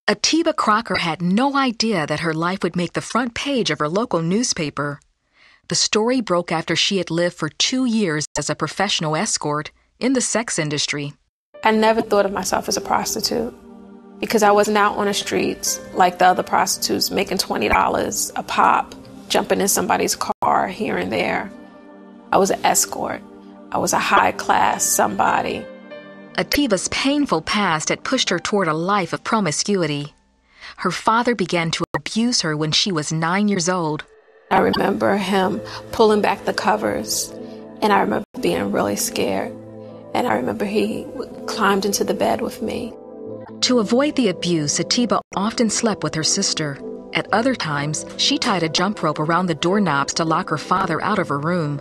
Atiba Crocker had no idea that her life would make the front page of her local newspaper. The story broke after she had lived for 2 years as a professional escort in the sex industry. I never thought of myself as a prostitute because I wasn't out on the streets like the other prostitutes making $20 a pop, jumping in somebody's car here and there. I was an escort. I was a high-class somebody. Atiba's painful past had pushed her toward a life of promiscuity. Her father began to abuse her when she was 9 years old. I remember him pulling back the covers, and I remember being really scared. And I remember he climbed into the bed with me. To avoid the abuse, Atiba often slept with her sister. At other times, she tied a jump rope around the doorknobs to lock her father out of her room.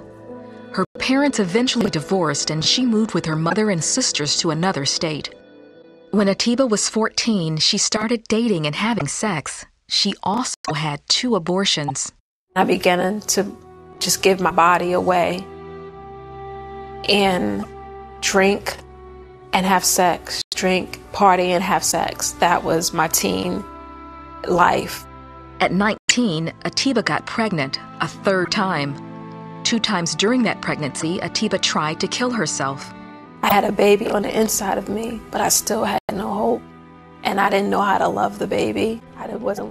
Her parents eventually divorced, and she moved with her mother and sisters to another state. When Atiba was 14, she started dating and having sex. She also had 2 abortions. I began to just give my body away and drink and have sex. Drink, party, and have sex. That was my teen life. At 19, Atiba got pregnant a 3rd time. 2 times during that pregnancy, Atiba tried to kill herself. I had a baby on the inside of me, but I still had no hope. And I didn't know how to love the baby.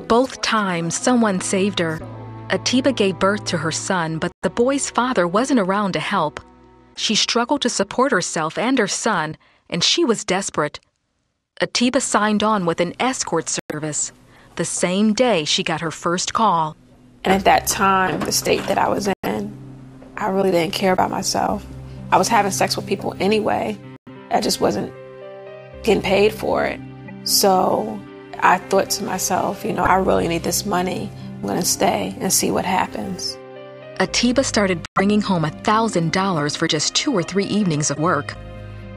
Both times, someone saved her. Atiba gave birth to her son, but the boy's father wasn't around to help. She struggled to support herself and her son, and she was desperate. Atiba signed on with an escort service. The same day she got her first call. And at that time, the state that I was in, I really didn't care about myself. I was having sex with people anyway. I just wasn't getting paid for it. So I thought to myself, I really need this money. I'm going to stay and see what happens. Atiba started bringing home $1,000 for just 2 or 3 evenings of work.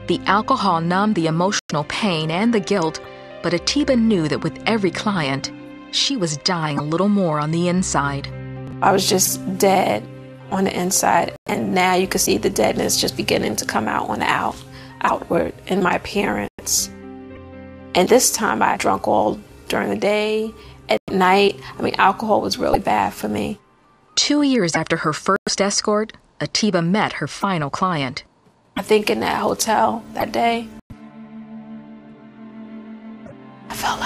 The alcohol numbed the emotional pain and the guilt, but Atiba knew that with every client, she was dying a little more on the inside. I was just dead on the inside, and now you can see the deadness just beginning to come out on the outward in my appearance. And this time I drank all during the day, at night. Alcohol was really bad for me. 2 years after her first escort, Atiba met her final client. I think in that hotel that day, I felt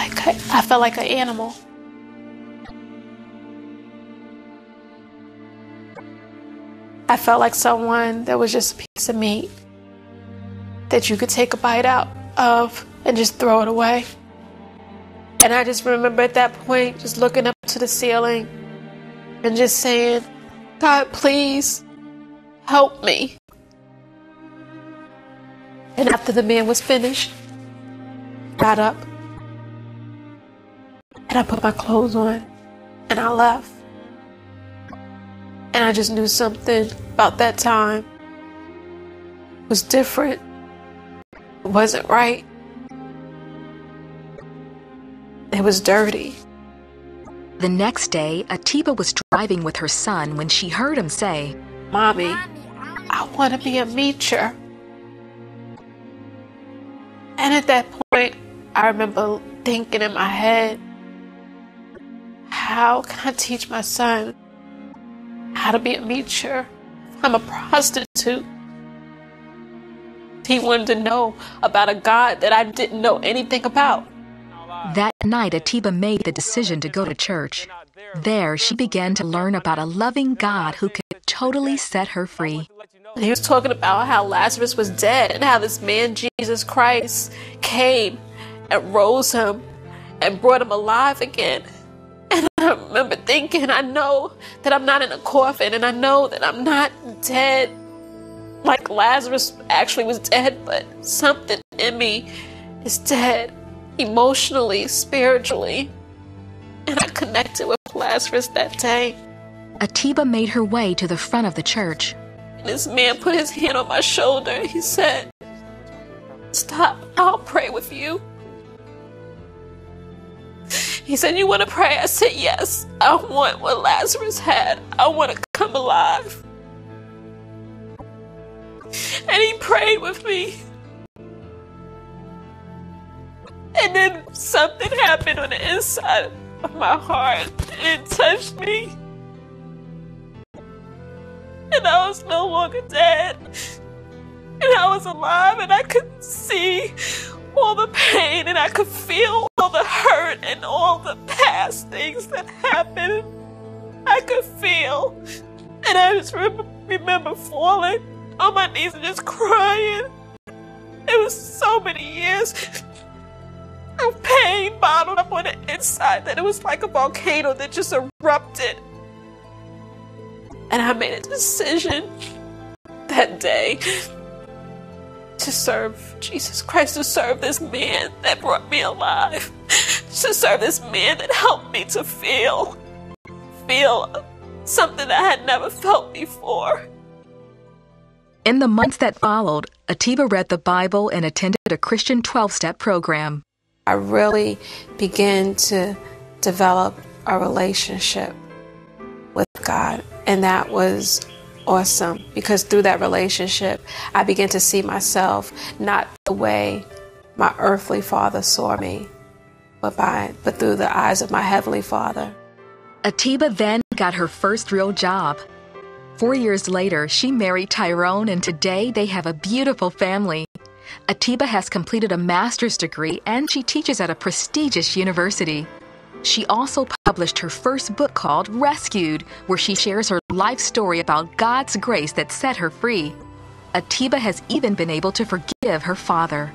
like an animal. I felt like someone that was just a piece of meat that you could take a bite out of and just throw it away. And I just remember at that point just looking up to the ceiling and just saying, God, please help me. And after the man was finished, I got up and I put my clothes on and I left. And I just knew something about that time was different. It wasn't right. It was dirty. The next day, Atiba was driving with her son when she heard him say, Mommy, I want to be a meacher. And at that point, I remember thinking in my head, how can I teach my son how to be a meacher? I'm a prostitute. He wanted to know about a God that I didn't know anything about. That night, Atiba made the decision to go to church. There, she began to learn about a loving God who could totally set her free. And he was talking about how Lazarus was dead and how this man, Jesus Christ, came and rose him and brought him alive again. And I remember thinking, I know that I'm not in a coffin, and I know that I'm not dead like Lazarus actually was dead, but something in me is dead. Emotionally, spiritually. And I connected with Lazarus that day. Atiba made her way to the front of the church. And this man put his hand on my shoulder. He said, stop, I'll pray with you. He said, you want to pray? I said, yes. I want what Lazarus had. I want to come alive. And he prayed with me. And then something happened on the inside of my heart. It touched me. And I was no longer dead. And I was alive, and I could see all the pain, and I could feel all the hurt and all the past things that happened. I could feel. And I just remember falling on my knees and just crying. It was so many years of pain bottled up on the inside that it was like a volcano that just erupted. And I made a decision that day to serve Jesus Christ, to serve this man that brought me alive, to serve this man that helped me to feel something that I had never felt before. In the months that followed, Atiba read the Bible and attended a Christian 12-step program. I really began to develop a relationship with God, and that was awesome, because through that relationship I began to see myself not the way my earthly father saw me, but through the eyes of my heavenly Father. Atiba then got her first real job. 4 years later, she married Tyrone, and today they have a beautiful family. Atiba has completed a master's degree, and she teaches at a prestigious university. She also published her first book called Rescued, where she shares her life story about God's grace that set her free. Atiba has even been able to forgive her father.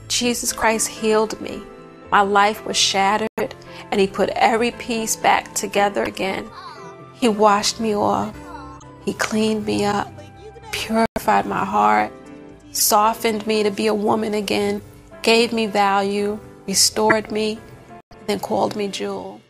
Jesus Christ healed me. My life was shattered, and He put every piece back together again. He washed me off. He cleaned me up, purified my heart, softened me to be a woman again, gave me value, restored me, then called me Jewel.